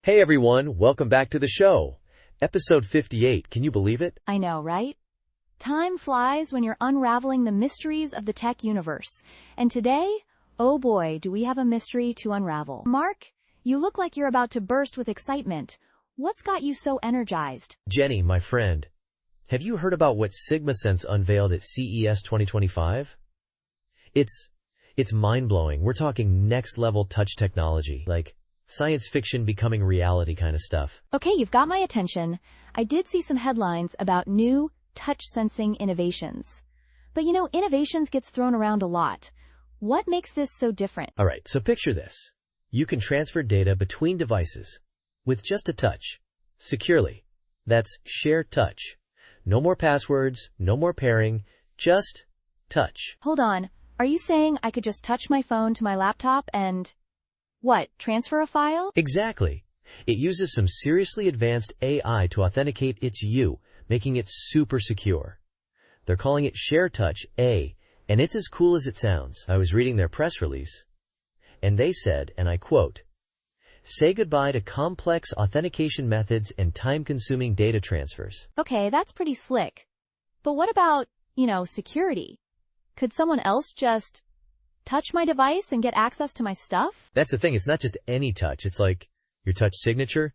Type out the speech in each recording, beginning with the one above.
Hey everyone, welcome back to the show. Episode 58, can you believe it? I know, right? Time flies when you're unraveling the mysteries of the tech universe. And today, oh boy, do we have a mystery to unravel. Mark, you look like you're about to burst with excitement. What's got you so energized? Jenny, my friend, have you heard about what SigmaSense unveiled at CES 2025? It's mind-blowing. We're talking next-level touch technology, like science fiction becoming reality kind of stuff. Okay, you've got my attention. I did see some headlines about new touch-sensing innovations. But innovations gets thrown around a lot. What makes this so different? All right, so picture this. You can transfer data between devices with just a touch, securely. That's ShareTouch. No more passwords, no more pairing, just touch. Hold on. Are you saying I could just touch my phone to my laptop and, transfer a file? Exactly. It uses some seriously advanced AI to authenticate it's you, making it super secure. They're calling it ShareTouch A, and it's as cool as it sounds. I was reading their press release, and they said, and I quote, "Say goodbye to complex authentication methods and time-consuming data transfers." Okay, that's pretty slick. But what about, security? Could someone else just touch my device and get access to my stuff? That's the thing. It's not just any touch. It's like your touch signature.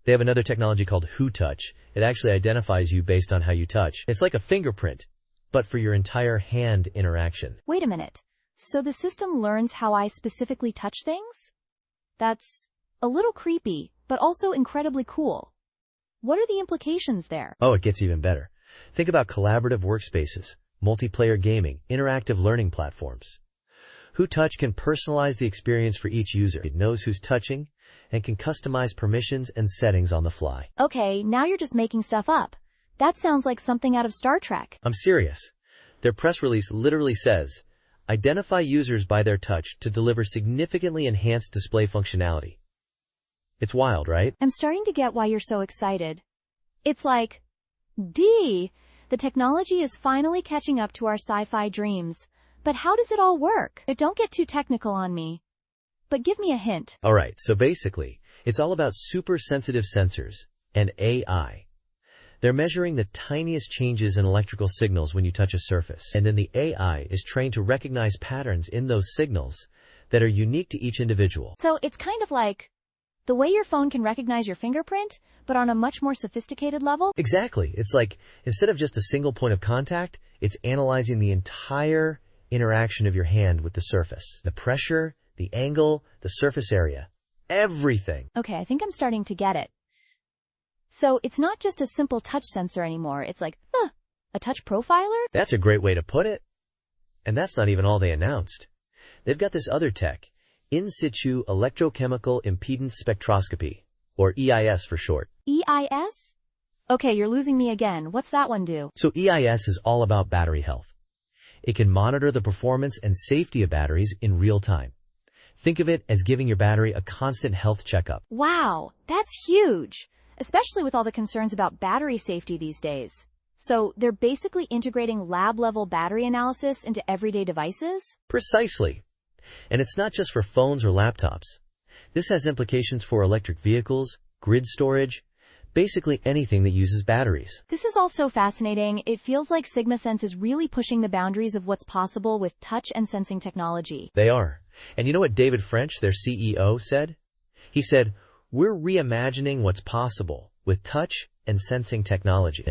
They have another technology called Who Touch. It actually identifies you based on how you touch. It's like a fingerprint, but for your entire hand interaction. Wait a minute. So the system learns how I specifically touch things? That's a little creepy, but also incredibly cool. What are the implications there? Oh, it gets even better. Think about collaborative workspaces, multiplayer gaming, interactive learning platforms. Who Touch can personalize the experience for each user. It knows who's touching and can customize permissions and settings on the fly. Okay, now you're just making stuff up. That sounds like something out of Star Trek. I'm serious. Their press release literally says, identify users by their touch to deliver significantly enhanced display functionality. It's wild, right? I'm starting to get why you're so excited. It's like, the technology is finally catching up to our sci-fi dreams. But how does it all work? Don't get too technical on me. But give me a hint. All right, so basically, it's all about super sensitive sensors and AI. They're measuring the tiniest changes in electrical signals when you touch a surface. And then the AI is trained to recognize patterns in those signals that are unique to each individual. So it's kind of like the way your phone can recognize your fingerprint, but on a much more sophisticated level? Exactly. It's like, instead of just a single point of contact, it's analyzing the entire interaction of your hand with the surface. The pressure, the angle, the surface area, everything. Okay, I think I'm starting to get it. So it's not just a simple touch sensor anymore. It's like, a touch profiler? That's a great way to put it. And that's not even all they announced. They've got this other tech, in situ electrochemical impedance spectroscopy, or EIS for short. EIS? Okay, you're losing me again. What's that one do? So EIS is all about battery health. It can monitor the performance and safety of batteries in real time. Think of it as giving your battery a constant health checkup. Wow, that's huge, especially with all the concerns about battery safety these days. So they're basically integrating lab-level battery analysis into everyday devices? Precisely. And it's not just for phones or laptops. This has implications for electric vehicles, grid storage, basically anything that uses batteries. This is all so fascinating. It feels like SigmaSense is really pushing the boundaries of what's possible with touch and sensing technology. They are. And you know what David French, their CEO, said? He said, we're reimagining what's possible with touch and sensing technology.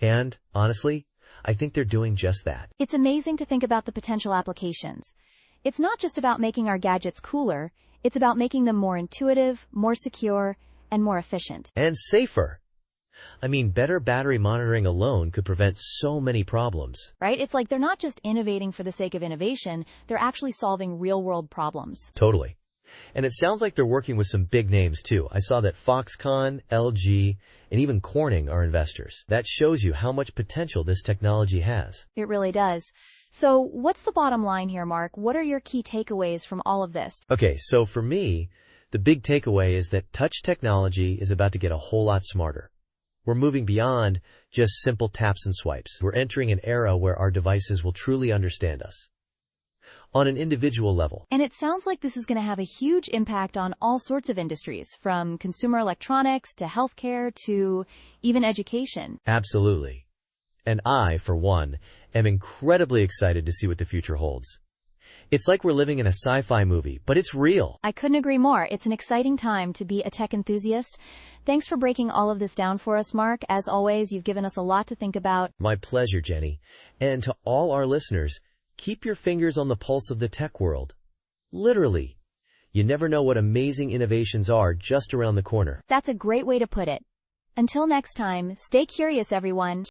And honestly, I think they're doing just that. It's amazing to think about the potential applications. It's not just about making our gadgets cooler, it's about making them more intuitive, more secure, and more efficient. And safer. I mean, better battery monitoring alone could prevent so many problems. Right? It's like they're not just innovating for the sake of innovation, they're actually solving real-world problems. Totally. And it sounds like they're working with some big names too. I saw that Foxconn, LG, and even Corning are investors. That shows you how much potential this technology has. It really does. So what's the bottom line here, Mark? What are your key takeaways from all of this? Okay, so for me, the big takeaway is that touch technology is about to get a whole lot smarter. We're moving beyond just simple taps and swipes. We're entering an era where our devices will truly understand us. on an individual level. And it sounds like this is going to have a huge impact on all sorts of industries, from consumer electronics to healthcare to even education. Absolutely. And I, for one, am incredibly excited to see what the future holds. It's like we're living in a sci-fi movie, but it's real. I couldn't agree more. It's an exciting time to be a tech enthusiast. Thanks for breaking all of this down for us, Mark. As always, you've given us a lot to think about. My pleasure, Jenny. And to all our listeners, keep your fingers on the pulse of the tech world. Literally. You never know what amazing innovations are just around the corner. That's a great way to put it. Until next time, stay curious, everyone.